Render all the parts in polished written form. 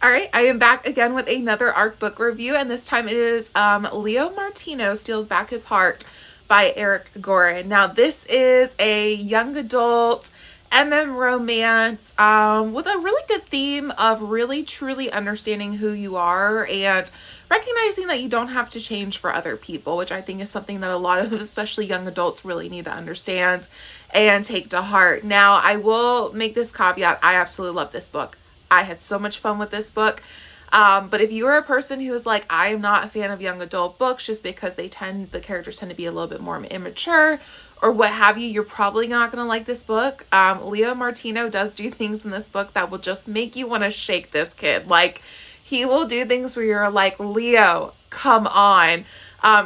All right, I am back again with another ARC book review, and this time it is Leo Martino Steals Back His Heart by Eric Geron. Now, this is a young adult romance with a really good theme of really truly understanding who you are and recognizing that you don't have to change for other people, which I think is something that a lot of especially young adults really need to understand and take to heart. Now, I will make this caveat. I absolutely love this book. I had so much fun with this book. But if you are a person who is like, I am not a fan of young adult books just because the characters tend to be a little bit more immature or what have you, you're probably not going to like this book. Leo Martino does do things in this book that will just make you want to shake this kid. Like, he will do things where you're like, Leo, come on.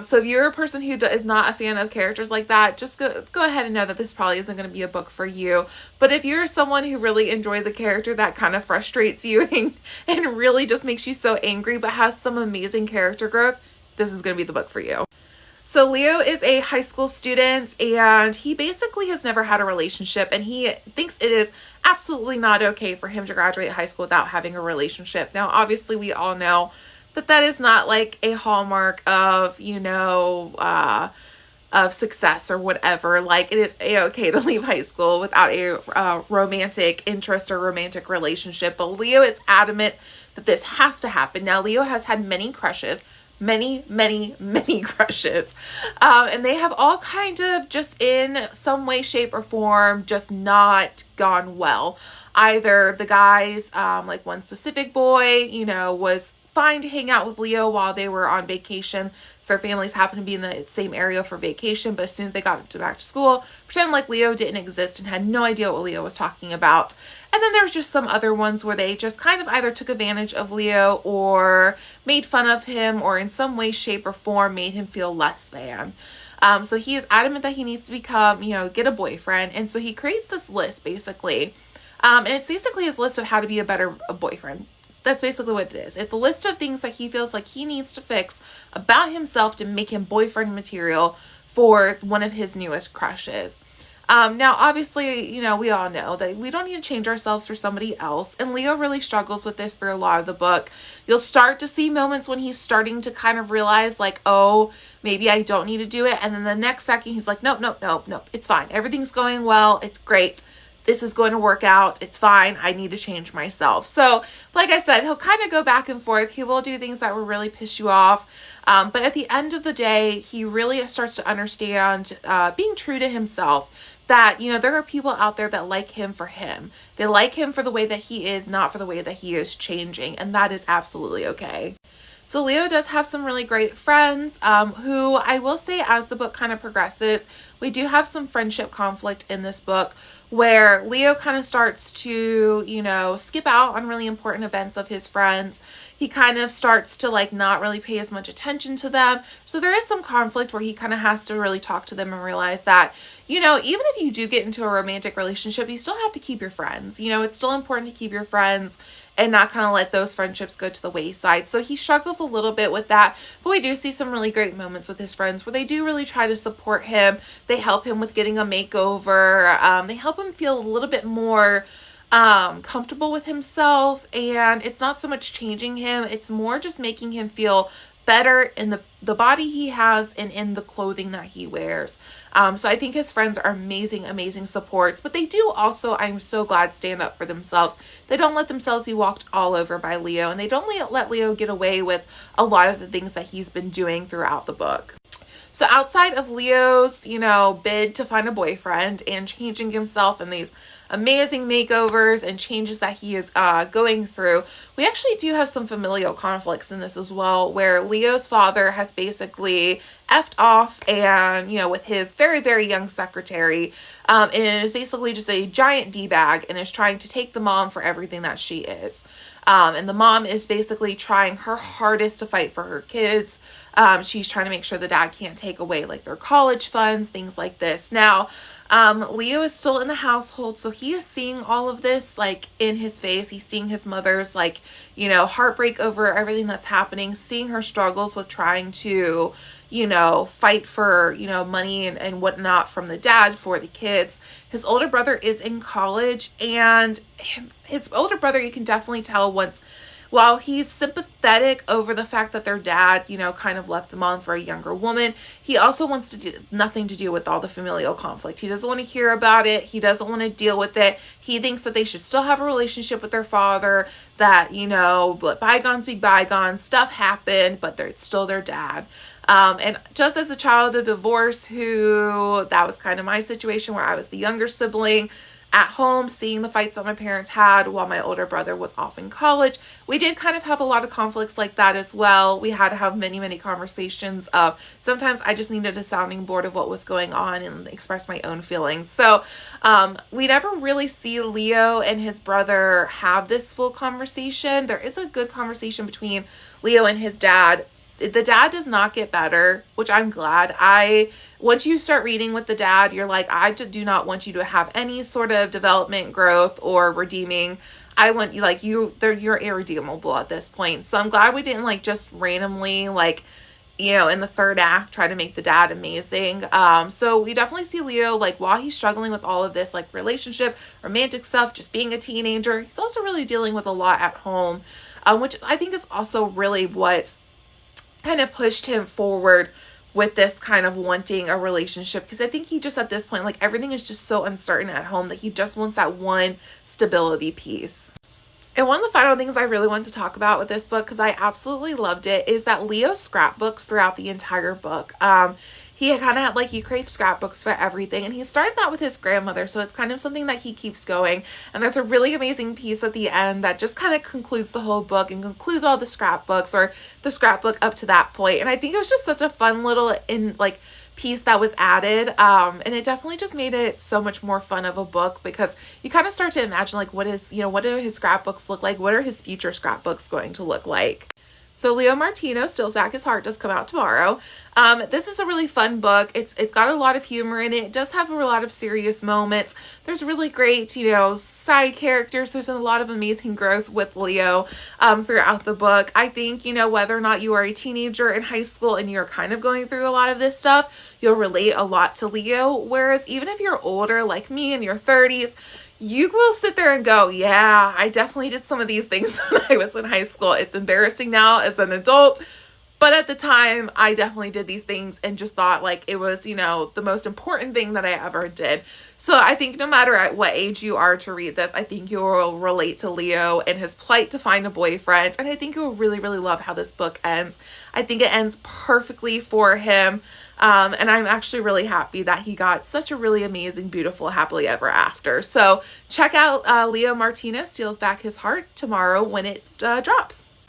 So if you're a person who is not a fan of characters like that, just go ahead and know that this probably isn't going to be a book for you. But if you're someone who really enjoys a character that kind of frustrates you and really just makes you so angry but has some amazing character growth, this is going to be the book for you. So Leo is a high school student and he basically has never had a relationship, and he thinks it is absolutely not okay for him to graduate high school without having a relationship. Now, obviously we all know that is not like a hallmark of, of success or whatever. Like, it is a-okay to leave high school without a romantic interest or romantic relationship. But Leo is adamant that this has to happen. Now, Leo has had many crushes, many crushes. And they have all kind of just in some way, shape, or form just not gone well. Either the guys, like one specific boy, was fine to hang out with Leo while they were on vacation. So their families happened to be in the same area for vacation, but as soon as they got back to school, pretend like Leo didn't exist and had no idea what Leo was talking about. And then there's just some other ones where they just kind of either took advantage of Leo or made fun of him or in some way, shape, or form made him feel less than. So he is adamant that he needs to become, get a boyfriend. And so he creates this list basically. And it's basically his list of how to be a better boyfriend. That's basically what it is. It's a list of things that he feels like he needs to fix about himself to make him boyfriend material for one of his newest crushes. Now, obviously, we all know that we don't need to change ourselves for somebody else. And Leo really struggles with this through a lot of the book. You'll start to see moments when he's starting to kind of realize like, oh, maybe I don't need to do it. And then the next second he's like, nope, it's fine. Everything's going well. It's great. This is going to work out. It's fine. I need to change myself. So like I said, he'll kind of go back and forth. He will do things that will really piss you off. But at the end of the day, he really starts to understand being true to himself, that, there are people out there that like him for him. They like him for the way that he is, not for the way that he is changing. And that is absolutely okay. So Leo does have some really great friends who I will say as the book kind of progresses, we do have some friendship conflict in this book where Leo kind of starts to, skip out on really important events of his friends. He kind of starts to like not really pay as much attention to them. So there is some conflict where he kind of has to really talk to them and realize that, even if you do get into a romantic relationship, you still have to keep your friends. It's still important to keep your friends and not kind of let those friendships go to the wayside. So he struggles a little bit with that, but we do see some really great moments with his friends where they do really try to support him. They help him with getting a makeover. They help him feel a little bit more comfortable with himself, and it's not so much changing him. It's more just making him feel better in the body he has and in the clothing that he wears. So I think his friends are amazing supports, but they do also, I'm so glad, stand up for themselves. They don't let themselves be walked all over by Leo, and they don't let Leo get away with a lot of the things that he's been doing throughout the book. So outside of Leo's, bid to find a boyfriend and changing himself in these amazing makeovers and changes that he is going through, we actually do have some familial conflicts in this as well, where Leo's father has basically effed off and, with his very young secretary, and it is basically just a giant D-bag and is trying to take the mom for everything that she is. And the mom is basically trying her hardest to fight for her kids. She's trying to make sure the dad can't take away like their college funds, things like this. Now, Leo is still in the household, so he is seeing all of this like in his face. He's seeing his mother's like, heartbreak over everything that's happening, seeing her struggles with trying to, fight for, money and whatnot from the dad for the kids. His older brother is in college, and his older brother, you can definitely tell once While he's sympathetic over the fact that their dad, kind of left them on for a younger woman, he also wants to do nothing to do with all the familial conflict. He doesn't want to hear about it. He doesn't want to deal with it. He thinks that they should still have a relationship with their father, that, let bygones be bygones. Stuff happened, but it's still their dad. And just as a child of divorce, that was kind of my situation, where I was the younger sibling at home, seeing the fights that my parents had while my older brother was off in college. We did kind of have a lot of conflicts like that as well. We had to have many, many conversations of, sometimes I just needed a sounding board of what was going on and express my own feelings. So we never really see Leo and his brother have this full conversation. There is a good conversation between Leo and his dad. The dad does not get better, which I'm glad. Once you start reading with the dad, you're like, I do not want you to have any sort of development, growth, or redeeming. I want you, you're irredeemable at this point. So I'm glad we didn't just randomly, in the third act, try to make the dad amazing. So we definitely see Leo, while he's struggling with all of this, relationship, romantic stuff, just being a teenager, he's also really dealing with a lot at home, which I think is also really what kind of pushed him forward with this kind of wanting a relationship, because I think he just, at this point, everything is just so uncertain at home that he just wants that one stability piece. And one of the final things I really want to talk about with this book, because I absolutely loved it, is that Leo scrapbooks throughout the entire book. He kind of had, he creates scrapbooks for everything, and he started that with his grandmother, so it's kind of something that he keeps going. And there's a really amazing piece at the end that just kind of concludes the whole book and concludes all the scrapbooks, or the scrapbook up to that point. And I think it was just such a fun little piece that was added, and it definitely just made it so much more fun of a book, because you kind of start to imagine what do his scrapbooks look like, what are his future scrapbooks going to look like. So Leo Martino, Steals Back His Heart, does come out tomorrow. This is a really fun book. It's got a lot of humor in it. It does have a lot of serious moments. There's really great, side characters. There's a lot of amazing growth with Leo throughout the book. I think, whether or not you are a teenager in high school and you're kind of going through a lot of this stuff, you'll relate a lot to Leo. Whereas even if you're older, like me, in your 30s, you will sit there and go, yeah, I definitely did some of these things when I was in high school. It's embarrassing now as an adult, but at the time, I definitely did these things and just thought it was, the most important thing that I ever did. So I think no matter at what age you are to read this, I think you'll relate to Leo and his plight to find a boyfriend. And I think you'll really, really love how this book ends. I think it ends perfectly for him. And I'm actually really happy that he got such a really amazing, beautiful, happily ever after. So check out Leo Martino, Steals Back His Heart, tomorrow when it drops.